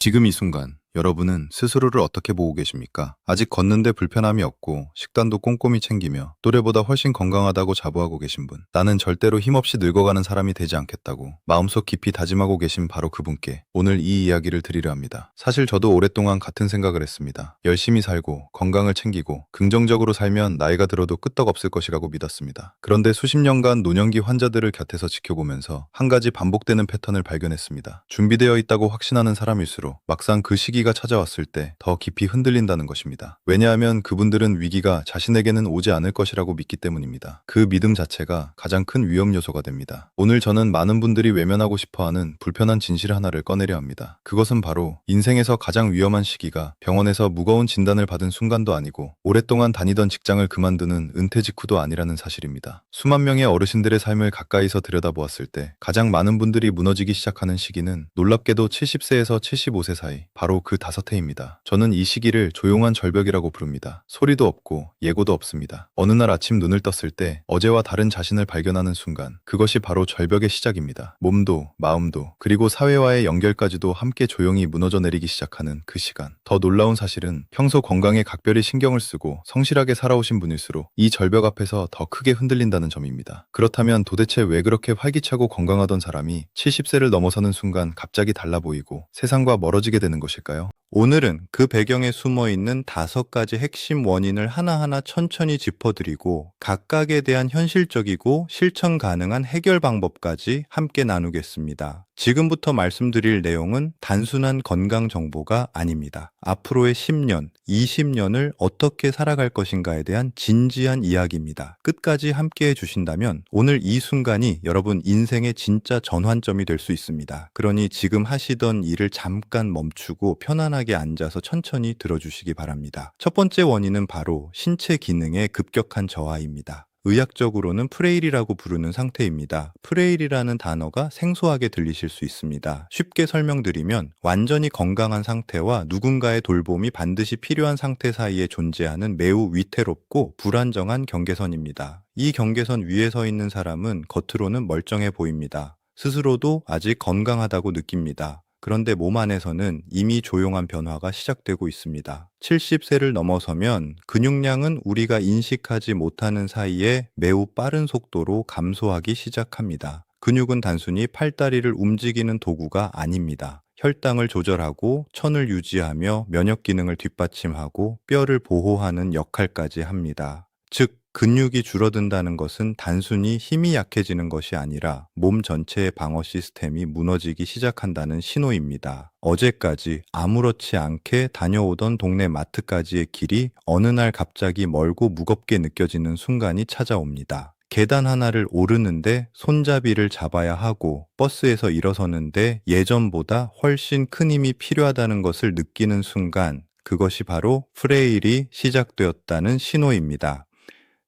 지금 이 순간 여러분은 스스로를 어떻게 보고 계십니까? 아직 걷는데 불편함이 없고 식단도 꼼꼼히 챙기며 또래보다 훨씬 건강하다고 자부하고 계신 분. 나는 절대로 힘없이 늙어가는 사람이 되지 않겠다고 마음속 깊이 다짐하고 계신 바로 그분께 오늘 이 이야기를 드리려 합니다. 사실 저도 오랫동안 같은 생각을 했습니다. 열심히 살고 건강을 챙기고 긍정적으로 살면 나이가 들어도 끄떡없을 것이라고 믿었습니다. 그런데 수십 년간 노년기 환자들을 곁에서 지켜보면서 한 가지 반복되는 패턴을 발견했습니다. 준비되어 있다고 확신하는 사람일수록 막상 그 시기가 찾아왔을 때 더 깊이 흔들린다는 것입니다. 왜냐하면 그분들은 위기가 자신에게는 오지 않을 것이라고 믿기 때문입니다. 그 믿음 자체가 가장 큰 위험 요소가 됩니다. 오늘 저는 많은 분들이 외면하고 싶어하는 불편한 진실 하나를 꺼내려 합니다. 그것은 바로 인생에서 가장 위험한 시기가 병원에서 무거운 진단을 받은 순간도 아니고 오랫동안 다니던 직장을 그만두는 은퇴 직후도 아니라는 사실입니다. 수만 명의 어르신들의 삶을 가까이서 들여다보았을 때 가장 많은 분들이 무너지기 시작하는 시기는 놀랍게도 70세에서 75세 사이, 바로 그 5해입니다. 저는 이 시기를 조용한 절벽이라고 부릅니다. 소리도 없고 예고도 없습니다. 어느 날 아침 눈을 떴을 때 어제와 다른 자신을 발견하는 순간, 그것이 바로 절벽의 시작입니다. 몸도 마음도 그리고 사회와의 연결까지도 함께 조용히 무너져 내리기 시작하는 그 시간. 더 놀라운 사실은 평소 건강에 각별히 신경을 쓰고 성실하게 살아오신 분일수록 이 절벽 앞에서 더 크게 흔들린다는 점입니다. 그렇다면 도대체 왜 그렇게 활기차고 건강하던 사람이 70세를 넘어서는 순간 갑자기 달라 보이고 세상과 멀어지게 되는 것일까요? 오늘은 그 배경에 숨어 있는 5가지 핵심 원인을 하나하나 천천히 짚어드리고 각각에 대한 현실적이고 실천 가능한 해결 방법까지 함께 나누겠습니다. 지금부터 말씀드릴 내용은 단순한 건강 정보가 아닙니다. 앞으로의 10년, 20년을 어떻게 살아갈 것인가에 대한 진지한 이야기입니다. 끝까지 함께 해주신다면 오늘 이 순간이 여러분 인생의 진짜 전환점이 될 수 있습니다. 그러니 지금 하시던 일을 잠깐 멈추고 편안하게 앉아서 천천히 들어주시기 바랍니다. 첫 번째 원인은 바로 신체 기능의 급격한 저하입니다. 의학적으로는 프레일이라고 부르는 상태입니다. 프레일이라는 단어가 생소하게 들리실 수 있습니다. 쉽게 설명드리면 완전히 건강한 상태와 누군가의 돌봄이 반드시 필요한 상태 사이에 존재하는 매우 위태롭고 불안정한 경계선입니다. 이 경계선 위에 서 있는 사람은 겉으로는 멀쩡해 보입니다. 스스로도 아직 건강하다고 느낍니다. 그런데 몸 안에서는 이미 조용한 변화가 시작되고 있습니다. 70세를 넘어서면 근육량은 우리가 인식하지 못하는 사이에 매우 빠른 속도로 감소하기 시작합니다. 근육은 단순히 팔다리를 움직이는 도구가 아닙니다. 혈당을 조절하고 천을 유지하며 면역 기능을 뒷받침하고 뼈를 보호하는 역할까지 합니다. 즉, 근육이 줄어든다는 것은 단순히 힘이 약해지는 것이 아니라 몸 전체의 방어 시스템이 무너지기 시작한다는 신호입니다. 어제까지 아무렇지 않게 다녀오던 동네 마트까지의 길이 어느 날 갑자기 멀고 무겁게 느껴지는 순간이 찾아옵니다. 계단 하나를 오르는데 손잡이를 잡아야 하고 버스에서 일어서는데 예전보다 훨씬 큰 힘이 필요하다는 것을 느끼는 순간, 그것이 바로 프레일이 시작되었다는 신호입니다.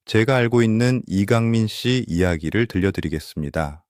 제가 알고 있는 이강민 씨 이야기를 들려드리겠습니다.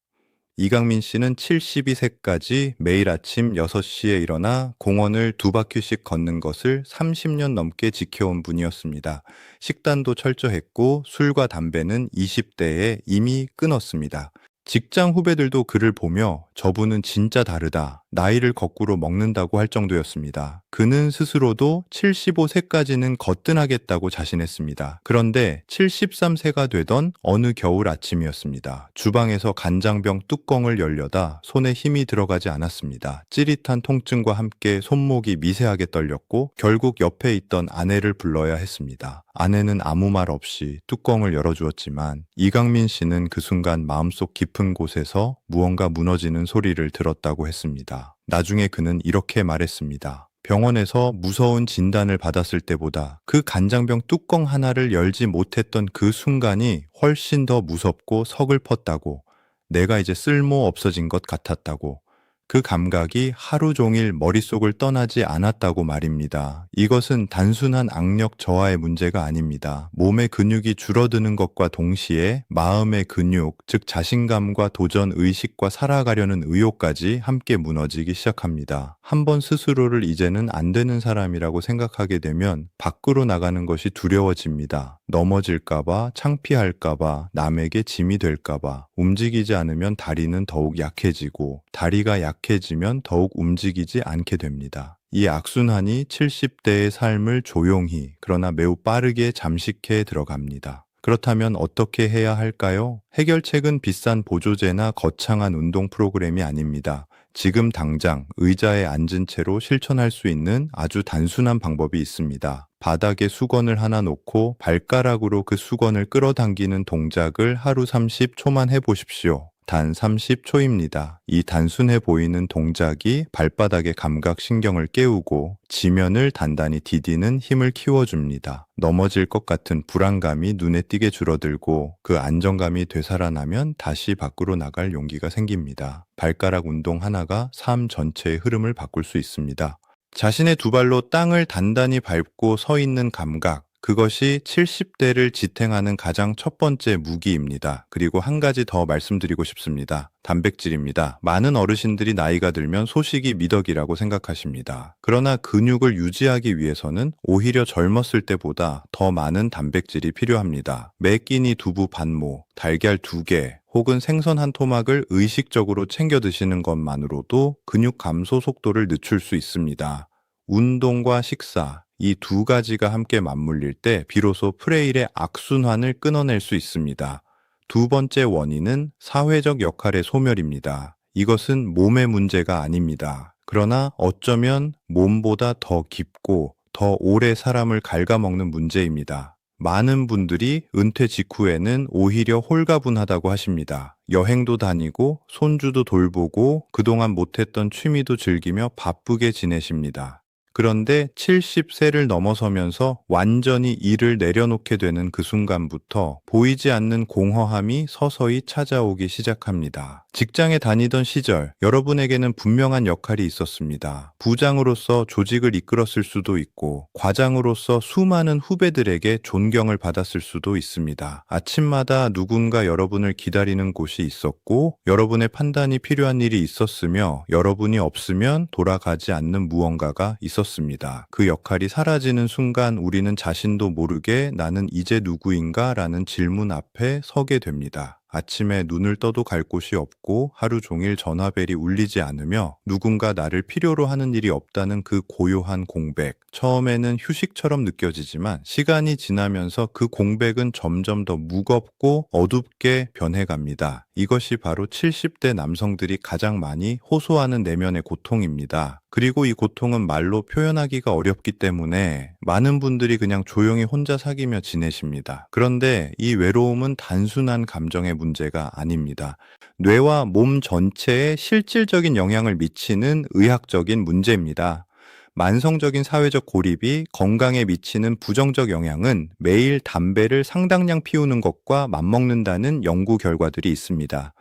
이강민 씨는 72세까지 매일 아침 6시에 일어나 공원을 2바퀴씩 걷는 것을 30년 넘게 지켜온 분이었습니다. 식단도 철저했고 술과 담배는 20대에 이미 끊었습니다. 직장 후배들도 그를 보며 저분은 진짜 다르다, 나이를 거꾸로 먹는다고 할 정도였습니다. 그는 스스로도 75세까지는 거뜬하겠다고 자신했습니다. 그런데 73세가 되던 어느 겨울 아침이었습니다. 주방에서 간장병 뚜껑을 열려다 손에 힘이 들어가지 않았습니다. 찌릿한 통증과 함께 손목이 미세하게 떨렸고 결국 옆에 있던 아내를 불러야 했습니다. 아내는 아무 말 없이 뚜껑을 열어주었지만 이강민 씨는 그 순간 마음속 깊은 곳에서 무언가 무너지는 소리를 들었다고 했습니다. 나중에 그는 이렇게 말했습니다. 병원에서 무서운 진단을 받았을 때보다 그 간장병 뚜껑 하나를 열지 못했던 그 순간이 훨씬 더 무섭고 서글펐다고, 내가 이제 쓸모 없어진 것 같았다고, 그 감각이 하루 종일 머릿속을 떠나지 않았다고 말입니다. 이것은 단순한 악력 저하의 문제가 아닙니다. 몸의 근육이 줄어드는 것과 동시에 마음의 근육, 즉 자신감과 도전 의식과 살아가려는 의욕까지 함께 무너지기 시작합니다. 한번 스스로를 이제는 안 되는 사람이라고 생각하게 되면 밖으로 나가는 것이 두려워집니다. 넘어질까봐, 창피할까봐, 남에게 짐이 될까봐. 움직이지 않으면 다리는 더욱 약해지고 다리가 약해지면 더욱 움직이지 않게 됩니다. 이 악순환이 70대의 삶을 조용히 그러나 매우 빠르게 잠식해 들어갑니다. 그렇다면 어떻게 해야 할까요? 해결책은 비싼 보조제나 거창한 운동 프로그램이 아닙니다. 지금 당장 의자에 앉은 채로 실천할 수 있는 아주 단순한 방법이 있습니다. 바닥에 수건을 하나 놓고 발가락으로 그 수건을 끌어당기는 동작을 하루 30초만 해보십시오. 단 30초입니다. 이 단순해 보이는 동작이 발바닥의 감각신경을 깨우고 지면을 단단히 디디는 힘을 키워줍니다. 넘어질 것 같은 불안감이 눈에 띄게 줄어들고 그 안정감이 되살아나면 다시 밖으로 나갈 용기가 생깁니다. 발가락 운동 하나가 삶 전체의 흐름을 바꿀 수 있습니다. 자신의 두 발로 땅을 단단히 밟고 서 있는 감각, 그것이 70대를 지탱하는 가장 첫 번째 무기입니다. 그리고 한 가지 더 말씀드리고 싶습니다. 단백질입니다. 많은 어르신들이 나이가 들면 소식이 미덕이라고 생각하십니다. 그러나 근육을 유지하기 위해서는 오히려 젊었을 때보다 더 많은 단백질이 필요합니다. 매 끼니 두부 반모, 달걀 2개, 혹은 생선 한 토막을 의식적으로 챙겨 드시는 것만으로도 근육 감소 속도를 늦출 수 있습니다. 운동과 식사, 이 두 가지가 함께 맞물릴 때 비로소 프레일의 악순환을 끊어낼 수 있습니다. 두 번째 원인은 사회적 역할의 소멸입니다. 이것은 몸의 문제가 아닙니다. 그러나 어쩌면 몸보다 더 깊고 더 오래 사람을 갉아먹는 문제입니다. 많은 분들이 은퇴 직후에는 오히려 홀가분하다고 하십니다. 여행도 다니고 손주도 돌보고 그동안 못했던 취미도 즐기며 바쁘게 지내십니다. 그런데 70세를 넘어서면서 완전히 일을 내려놓게 되는 그 순간부터 보이지 않는 공허함이 서서히 찾아오기 시작합니다. 직장에 다니던 시절 여러분에게는 분명한 역할이 있었습니다. 부장으로서 조직을 이끌었을 수도 있고 과장으로서 수많은 후배들에게 존경을 받았을 수도 있습니다. 아침마다 누군가 여러분을 기다리는 곳이 있었고 여러분의 판단이 필요한 일이 있었으며 여러분이 없으면 돌아가지 않는 무언가가 있었습니다. 그 역할이 사라지는 순간 우리는 자신도 모르게 나는 이제 누구인가 라는 질문 앞에 서게 됩니다. 아침에 눈을 떠도 갈 곳이 없고 하루 종일 전화벨이 울리지 않으며 누군가 나를 필요로 하는 일이 없다는 그 고요한 공백. 처음에는 휴식처럼 느껴지지만 시간이 지나면서 그 공백은 점점 더 무겁고 어둡게 변해갑니다. 이것이 바로 70대 남성들이 가장 많이 호소하는 내면의 고통입니다. 그리고 이 고통은 말로 표현하기가 어렵기 때문에 많은 분들이 그냥 조용히 혼자 사귀며 지내십니다. 그런데 이 외로움은 단순한 감정의 문제가 아닙니다. 뇌와 몸 전체에 실질적인 영향을 미치는 의학적인 문제입니다. 만성적인 사회적 고립이 건강에 미치는 부정적 영향은 매일 담배를 상당량 피우는 것과 맞먹는다는 연구 결과들이 있습니다.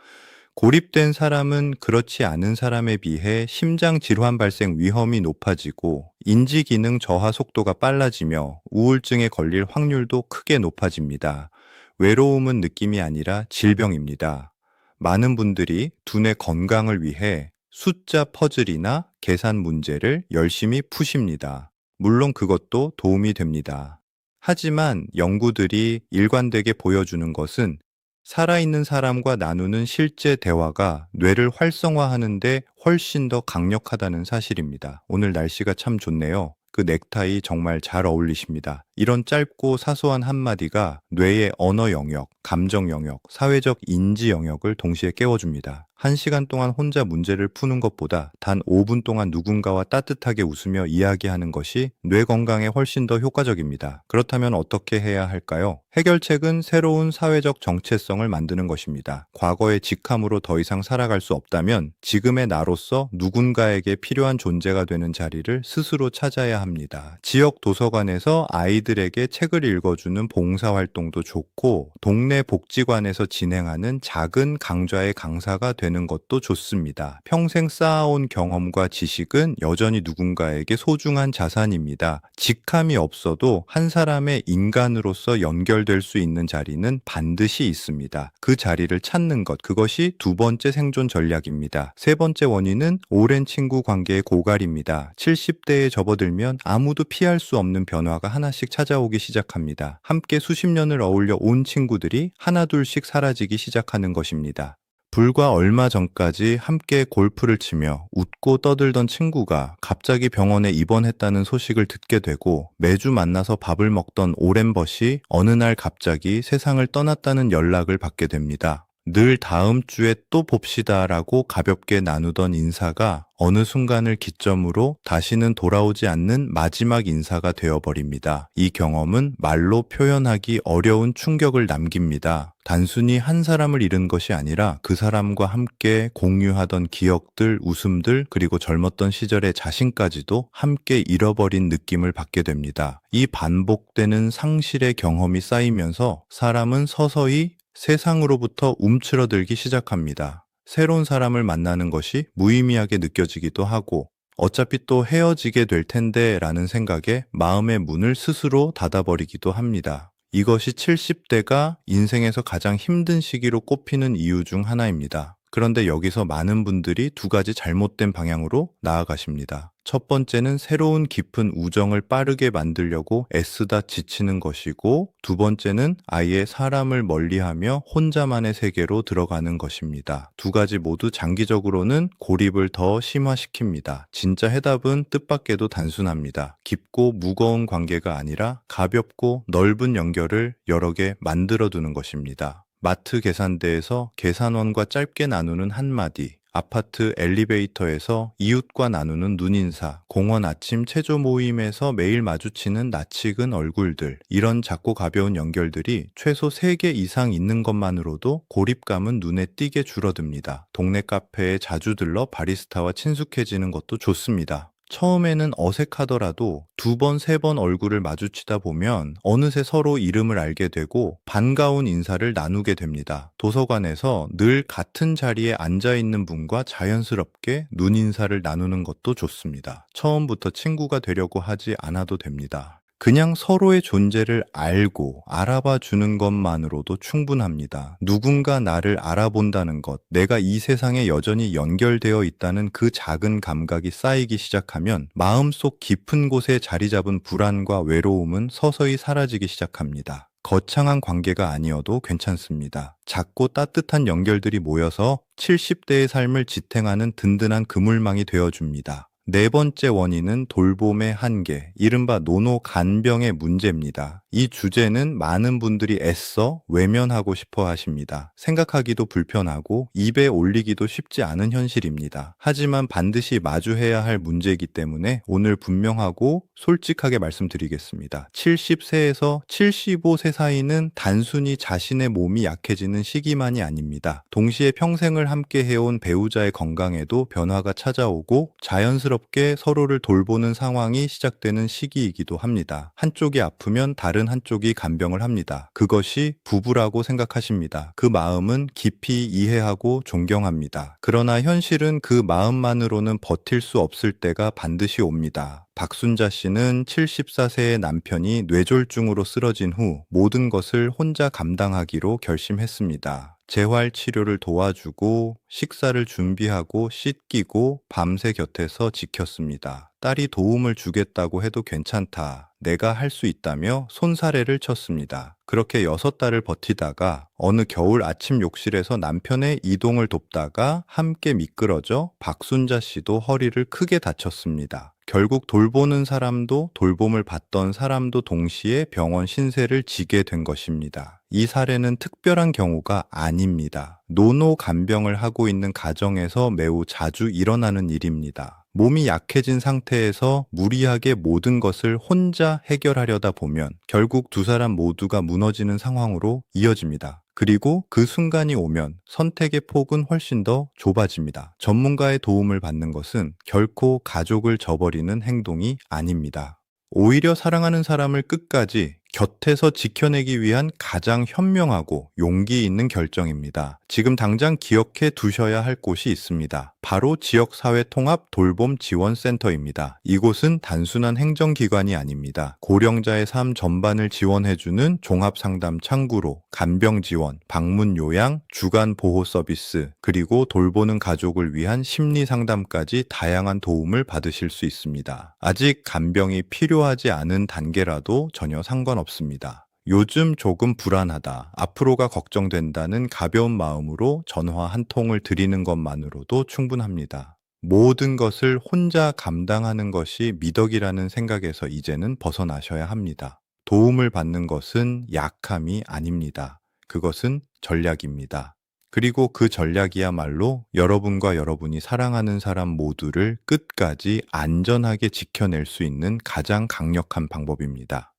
고립된 사람은 그렇지 않은 사람에 비해 심장 질환 발생 위험이 높아지고 인지 기능 저하 속도가 빨라지며 우울증에 걸릴 확률도 크게 높아집니다. 외로움은 느낌이 아니라 질병입니다. 많은 분들이 두뇌 건강을 위해 숫자 퍼즐이나 계산 문제를 열심히 푸십니다. 물론 그것도 도움이 됩니다. 하지만 연구들이 일관되게 보여주는 것은 살아있는 사람과 나누는 실제 대화가 뇌를 활성화하는데 훨씬 더 강력하다는 사실입니다. 오늘 날씨가 참 좋네요. 그 넥타이 정말 잘 어울리십니다. 이런 짧고 사소한 한마디가 뇌의 언어 영역, 감정 영역, 사회적 인지 영역을 동시에 깨워줍니다. 1시간 동안 혼자 문제를 푸는 것보다 단 5분 동안 누군가와 따뜻하게 웃으며 이야기하는 것이 뇌 건강에 훨씬 더 효과적입니다. 그렇다면 어떻게 해야 할까요? 해결책은 새로운 사회적 정체성을 만드는 것입니다. 과거의 직함으로 더 이상 살아갈 수 없다면 지금의 나로서 누군가에게 필요한 존재가 되는 자리를 스스로 찾아야 합니다. 지역 도서관에서 아이들에게 책을 읽어주는 봉사활동도 좋고 동네 복지관에서 진행하는 작은 강좌의 강사가 되는 것도 좋습니다. 평생 쌓아온 경험과 지식은 여전히 누군가에게 소중한 자산입니다. 직함이 없어도 한 사람의 인간으로서 연결될 수 있는 자리는 반드시 있습니다. 그 자리를 찾는 것, 그것이 두 번째 생존 전략입니다. 세 번째 원인은 오랜 친구 관계의 고갈입니다. 70대에 접어들면 아무도 피할 수 없는 변화가 하나씩 찾아오기 시작합니다. 함께 수십 년을 어울려 온 친구들이 하나둘씩 사라지기 시작하는 것입니다. 불과 얼마 전까지 함께 골프를 치며 웃고 떠들던 친구가 갑자기 병원에 입원했다는 소식을 듣게 되고 매주 만나서 밥을 먹던 오랜 벗이 어느 날 갑자기 세상을 떠났다는 연락을 받게 됩니다. 늘 다음 주에 또 봅시다라고 가볍게 나누던 인사가 어느 순간을 기점으로 다시는 돌아오지 않는 마지막 인사가 되어버립니다. 이 경험은 말로 표현하기 어려운 충격을 남깁니다. 단순히 한 사람을 잃은 것이 아니라 그 사람과 함께 공유하던 기억들, 웃음들, 그리고 젊었던 시절의 자신까지도 함께 잃어버린 느낌을 받게 됩니다. 이 반복되는 상실의 경험이 쌓이면서 사람은 서서히 세상으로부터 움츠러들기 시작합니다. 새로운 사람을 만나는 것이 무의미하게 느껴지기도 하고 어차피 또 헤어지게 될 텐데 라는 생각에 마음의 문을 스스로 닫아버리기도 합니다. 이것이 70대가 인생에서 가장 힘든 시기로 꼽히는 이유 중 하나입니다. 그런데 여기서 많은 분들이 두 가지 잘못된 방향으로 나아가십니다. 첫 번째는 새로운 깊은 우정을 빠르게 만들려고 애쓰다 지치는 것이고, 두 번째는 아예 사람을 멀리하며 혼자만의 세계로 들어가는 것입니다. 두 가지 모두 장기적으로는 고립을 더 심화시킵니다. 진짜 해답은 뜻밖에도 단순합니다. 깊고 무거운 관계가 아니라 가볍고 넓은 연결을 여러 개 만들어두는 것입니다. 마트 계산대에서 계산원과 짧게 나누는 한마디, 아파트 엘리베이터에서 이웃과 나누는 눈인사, 공원 아침 체조 모임에서 매일 마주치는 낯익은 얼굴들, 이런 작고 가벼운 연결들이 최소 3개 이상 있는 것만으로도 고립감은 눈에 띄게 줄어듭니다. 동네 카페에 자주 들러 바리스타와 친숙해지는 것도 좋습니다. 처음에는 어색하더라도 2번, 3번 얼굴을 마주치다 보면 어느새 서로 이름을 알게 되고 반가운 인사를 나누게 됩니다. 도서관에서 늘 같은 자리에 앉아있는 분과 자연스럽게 눈인사를 나누는 것도 좋습니다. 처음부터 친구가 되려고 하지 않아도 됩니다. 그냥 서로의 존재를 알고 알아봐 주는 것만으로도 충분합니다. 누군가 나를 알아본다는 것, 내가 이 세상에 여전히 연결되어 있다는 그 작은 감각이 쌓이기 시작하면 마음속 깊은 곳에 자리 잡은 불안과 외로움은 서서히 사라지기 시작합니다. 거창한 관계가 아니어도 괜찮습니다. 작고 따뜻한 연결들이 모여서 70대의 삶을 지탱하는 든든한 그물망이 되어줍니다. 네 번째 원인은 돌봄의 한계, 이른바 노노간병의 문제입니다. 이 주제는 많은 분들이 애써 외면하고 싶어 하십니다. 생각하기도 불편하고 입에 올리기도 쉽지 않은 현실입니다. 하지만 반드시 마주해야 할 문제이기 때문에 오늘 분명하고 솔직하게 말씀드리겠습니다. 70세에서 75세 사이는 단순히 자신의 몸이 약해지는 시기만이 아닙니다. 동시에 평생을 함께 해온 배우자의 건강에도 변화가 찾아오고 자연스럽게 서로를 돌보는 상황이 시작되는 시기이기도 합니다. 한쪽이 아프면 다른 한쪽이 간병을 합니다. 그것이 부부라고 생각하십니다. 그 마음은 깊이 이해하고 존경합니다. 그러나 현실은 그 마음만으로는 버틸 수 없을 때가 반드시 옵니다. 박순자 씨는 74세의 남편이 뇌졸중으로 쓰러진 후 모든 것을 혼자 감당하기로 결심했습니다. 재활 치료를 도와주고 식사를 준비하고 씻기고 밤새 곁에서 지켰습니다. 딸이 도움을 주겠다고 해도 괜찮다. 내가 할 수 있다며 손사래를 쳤습니다. 그렇게 6달을 버티다가 어느 겨울 아침 욕실에서 남편의 이동을 돕다가 함께 미끄러져 박순자 씨도 허리를 크게 다쳤습니다. 결국 돌보는 사람도 돌봄을 받던 사람도 동시에 병원 신세를 지게 된 것입니다. 이 사례는 특별한 경우가 아닙니다. 노노간병을 하고 있는 가정에서 매우 자주 일어나는 일입니다. 몸이 약해진 상태에서 무리하게 모든 것을 혼자 해결하려다 보면 결국 두 사람 모두가 무너지는 상황으로 이어집니다. 그리고 그 순간이 오면 선택의 폭은 훨씬 더 좁아집니다. 전문가의 도움을 받는 것은 결코 가족을 저버리는 행동이 아닙니다. 오히려 사랑하는 사람을 끝까지 곁에서 지켜내기 위한 가장 현명하고 용기 있는 결정입니다. 지금 당장 기억해 두셔야 할 곳이 있습니다. 바로 지역사회통합 돌봄지원센터입니다. 이곳은 단순한 행정기관이 아닙니다. 고령자의 삶 전반을 지원해주는 종합상담 창구로 간병지원, 방문요양, 주간보호 서비스, 그리고 돌보는 가족을 위한 심리상담까지 다양한 도움을 받으실 수 있습니다. 아직 간병이 필요하지 않은 단계라도 전혀 상관없습니다. 요즘 조금 불안하다, 앞으로가 걱정된다는 가벼운 마음으로 전화 한 통을 드리는 것만으로도 충분합니다. 모든 것을 혼자 감당하는 것이 미덕이라는 생각에서 이제는 벗어나셔야 합니다. 도움을 받는 것은 약함이 아닙니다. 그것은 전략입니다. 그리고 그 전략이야말로 여러분과 여러분이 사랑하는 사람 모두를 끝까지 안전하게 지켜낼 수 있는 가장 강력한 방법입니다.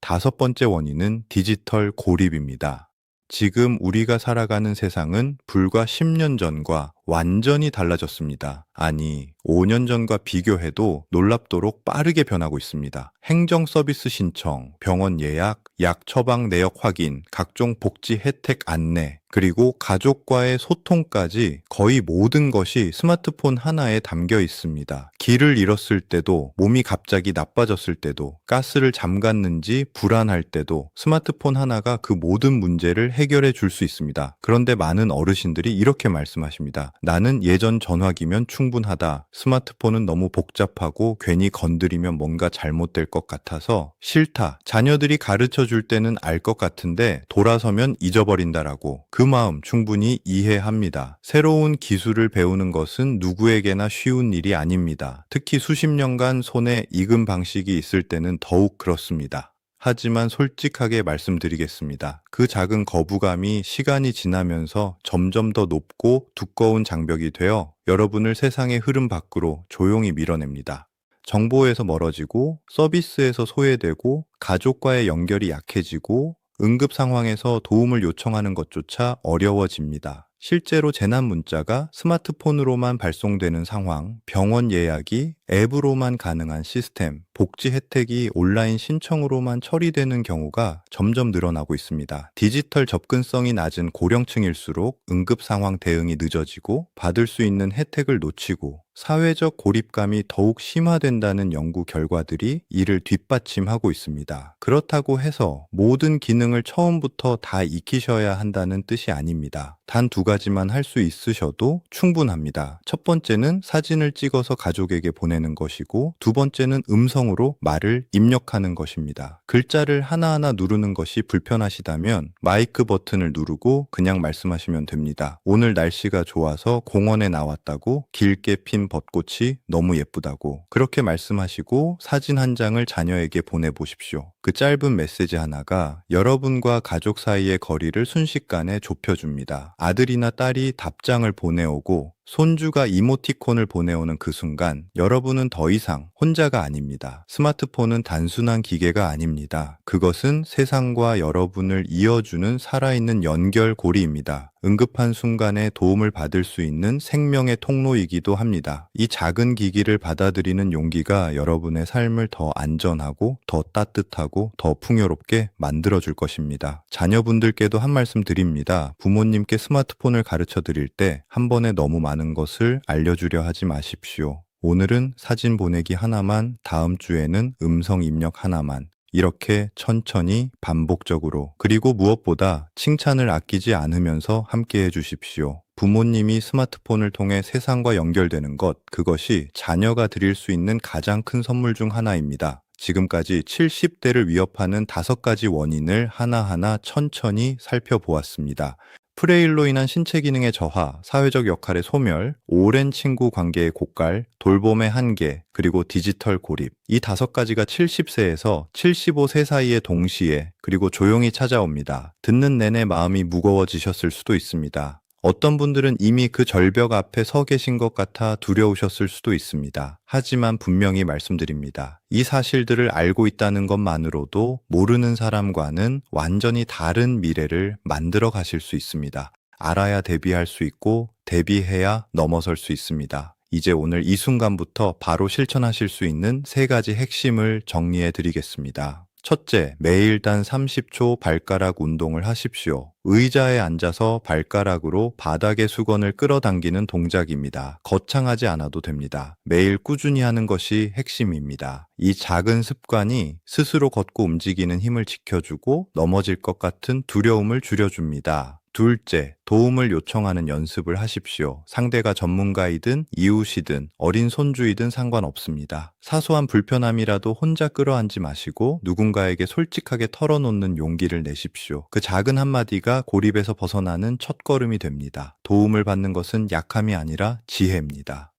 다섯 번째 원인은 디지털 고립입니다. 지금 우리가 살아가는 세상은 불과 10년 전과 완전히 달라졌습니다. 아니, 5년 전과 비교해도 놀랍도록 빠르게 변하고 있습니다. 행정 서비스 신청, 병원 예약, 약 처방 내역 확인, 각종 복지 혜택 안내, 그리고 가족과의 소통까지 거의 모든 것이 스마트폰 하나에 담겨 있습니다. 길을 잃었을 때도, 몸이 갑자기 나빠졌을 때도, 가스를 잠갔는지 불안할 때도 스마트폰 하나가 그 모든 문제를 해결해 줄 수 있습니다. 그런데 많은 어르신들이 이렇게 말씀하십니다. 나는 예전 전화기면 충분하다. 스마트폰은 너무 복잡하고 괜히 건드리면 뭔가 잘못될 것 같아서 싫다. 자녀들이 가르쳐 줄 때는 알 것 같은데 돌아서면 잊어버린다라고. 그 마음 충분히 이해합니다. 새로운 기술을 배우는 것은 누구에게나 쉬운 일이 아닙니다. 특히 수십 년간 손에 익은 방식이 있을 때는 더욱 그렇습니다. 하지만 솔직하게 말씀드리겠습니다. 그 작은 거부감이 시간이 지나면서 점점 더 높고 두꺼운 장벽이 되어 여러분을 세상의 흐름 밖으로 조용히 밀어냅니다. 정보에서 멀어지고, 서비스에서 소외되고, 가족과의 연결이 약해지고, 응급 상황에서 도움을 요청하는 것조차 어려워집니다. 실제로 재난 문자가 스마트폰으로만 발송되는 상황, 병원 예약이 앱으로만 가능한 시스템, 복지 혜택이 온라인 신청으로만 처리되는 경우가 점점 늘어나고 있습니다. 디지털 접근성이 낮은 고령층일수록 응급 상황 대응이 늦어지고 받을 수 있는 혜택을 놓치고 사회적 고립감이 더욱 심화된다는 연구 결과들이 이를 뒷받침하고 있습니다. 그렇다고 해서 모든 기능을 처음부터 다 익히셔야 한다는 뜻이 아닙니다. 단 두 가지만 할 수 있으셔도 충분합니다. 첫 번째는 사진을 찍어서 가족에게 보내는 것이고, 두 번째는 음성으로 말을 입력하는 것입니다. 글자를 하나하나 누르는 것이 불편하시다면 마이크 버튼을 누르고 그냥 말씀하시면 됩니다. 오늘 날씨가 좋아서 공원에 나왔다고, 길게 핀 벚꽃이 너무 예쁘다고, 그렇게 말씀하시고 사진 한 장을 자녀에게 보내보십시오. 그 짧은 메시지 하나가 여러분과 가족 사이의 거리를 순식간에 좁혀줍니다. 아들이나 딸이 답장을 보내오고 손주가 이모티콘을 보내오는 그 순간 여러분은 더 이상 혼자가 아닙니다. 스마트폰은 단순한 기계가 아닙니다. 그것은 세상과 여러분을 이어주는 살아있는 연결고리입니다. 응급한 순간에 도움을 받을 수 있는 생명의 통로이기도 합니다. 이 작은 기기를 받아들이는 용기가 여러분의 삶을 더 안전하고 더 따뜻하고 더 풍요롭게 만들어줄 것입니다. 자녀분들께도 한 말씀 드립니다. 부모님께 스마트폰을 가르쳐 드릴 때 한 번에 너무 많은 것을 알려주려 하지 마십시오. 오늘은 사진 보내기 하나만, 다음 주에는 음성 입력 하나만, 이렇게 천천히 반복적으로, 그리고 무엇보다 칭찬을 아끼지 않으면서 함께 해주십시오. 부모님이 스마트폰을 통해 세상과 연결되는 것, 그것이 자녀가 드릴 수 있는 가장 큰 선물 중 하나입니다. 지금까지 70대를 위협하는 5가지 원인을 하나하나 천천히 살펴보았습니다. 프레일로 인한 신체 기능의 저하, 사회적 역할의 소멸, 오랜 친구 관계의 고갈, 돌봄의 한계, 그리고 디지털 고립. 이 5가지가 70세에서 75세 사이에 동시에, 그리고 조용히 찾아옵니다. 듣는 내내 마음이 무거워지셨을 수도 있습니다. 어떤 분들은 이미 그 절벽 앞에 서 계신 것 같아 두려우셨을 수도 있습니다. 하지만 분명히 말씀드립니다. 이 사실들을 알고 있다는 것만으로도 모르는 사람과는 완전히 다른 미래를 만들어 가실 수 있습니다. 알아야 대비할 수 있고 대비해야 넘어설 수 있습니다. 이제 오늘 이 순간부터 바로 실천하실 수 있는 3가지 핵심을 정리해 드리겠습니다. 첫째, 매일 단 30초 발가락 운동을 하십시오. 의자에 앉아서 발가락으로 바닥의 수건을 끌어당기는 동작입니다. 거창하지 않아도 됩니다. 매일 꾸준히 하는 것이 핵심입니다. 이 작은 습관이 스스로 걷고 움직이는 힘을 지켜주고 넘어질 것 같은 두려움을 줄여줍니다. 둘째, 도움을 요청하는 연습을 하십시오. 상대가 전문가이든 이웃이든 어린 손주이든 상관없습니다. 사소한 불편함이라도 혼자 끌어안지 마시고 누군가에게 솔직하게 털어놓는 용기를 내십시오. 그 작은 한마디가 고립에서 벗어나는 첫걸음이 됩니다. 도움을 받는 것은 약함이 아니라 지혜입니다.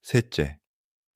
셋째,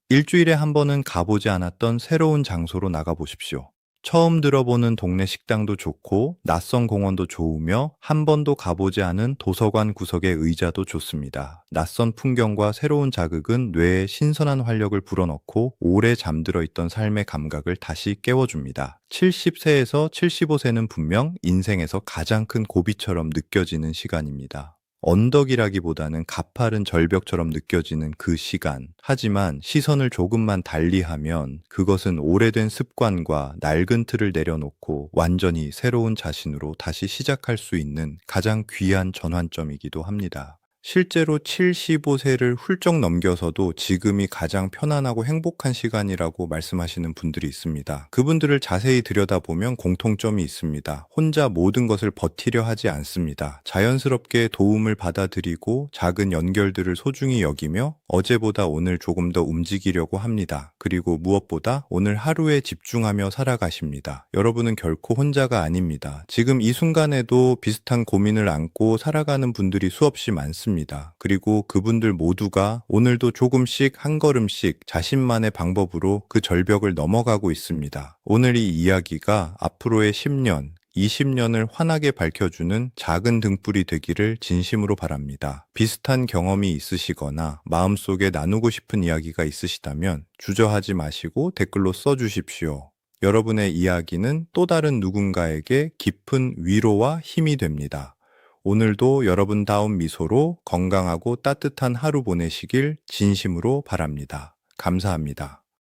일주일에 한 번은 가보지 않았던 새로운 장소로 나가보십시오. 처음 들어보는 동네 식당도 좋고 낯선 공원도 좋으며 한 번도 가보지 않은 도서관 구석의 의자도 좋습니다. 낯선 풍경과 새로운 자극은 뇌에 신선한 활력을 불어넣고 오래 잠들어 있던 삶의 감각을 다시 깨워줍니다. 70세에서 75세는 분명 인생에서 가장 큰 고비처럼 느껴지는 시간입니다. 언덕이라기보다는 가파른 절벽처럼 느껴지는 그 시간. 하지만 시선을 조금만 달리하면 그것은 오래된 습관과 낡은 틀을 내려놓고 완전히 새로운 자신으로 다시 시작할 수 있는 가장 귀한 전환점이기도 합니다. 실제로 75세를 훌쩍 넘겨서도 지금이 가장 편안하고 행복한 시간이라고 말씀하시는 분들이 있습니다. 그분들을 자세히 들여다보면 공통점이 있습니다. 혼자 모든 것을 버티려 하지 않습니다. 자연스럽게 도움을 받아들이고 작은 연결들을 소중히 여기며 어제보다 오늘 조금 더 움직이려고 합니다. 그리고 무엇보다 오늘 하루에 집중하며 살아가십니다. 여러분은 결코 혼자가 아닙니다. 지금 이 순간에도 비슷한 고민을 안고 살아가는 분들이 수없이 많습니다. 그리고 그분들 모두가 오늘도 조금씩 한 걸음씩 자신만의 방법으로 그 절벽을 넘어가고 있습니다. 오늘 이 이야기가 앞으로의 10년, 20년을 환하게 밝혀주는 작은 등불이 되기를 진심으로 바랍니다. 비슷한 경험이 있으시거나 마음속에 나누고 싶은 이야기가 있으시다면 주저하지 마시고 댓글로 써주십시오. 여러분의 이야기는 또 다른 누군가에게 깊은 위로와 힘이 됩니다. 오늘도 여러분다운 미소로 건강하고 따뜻한 하루 보내시길 진심으로 바랍니다. 감사합니다.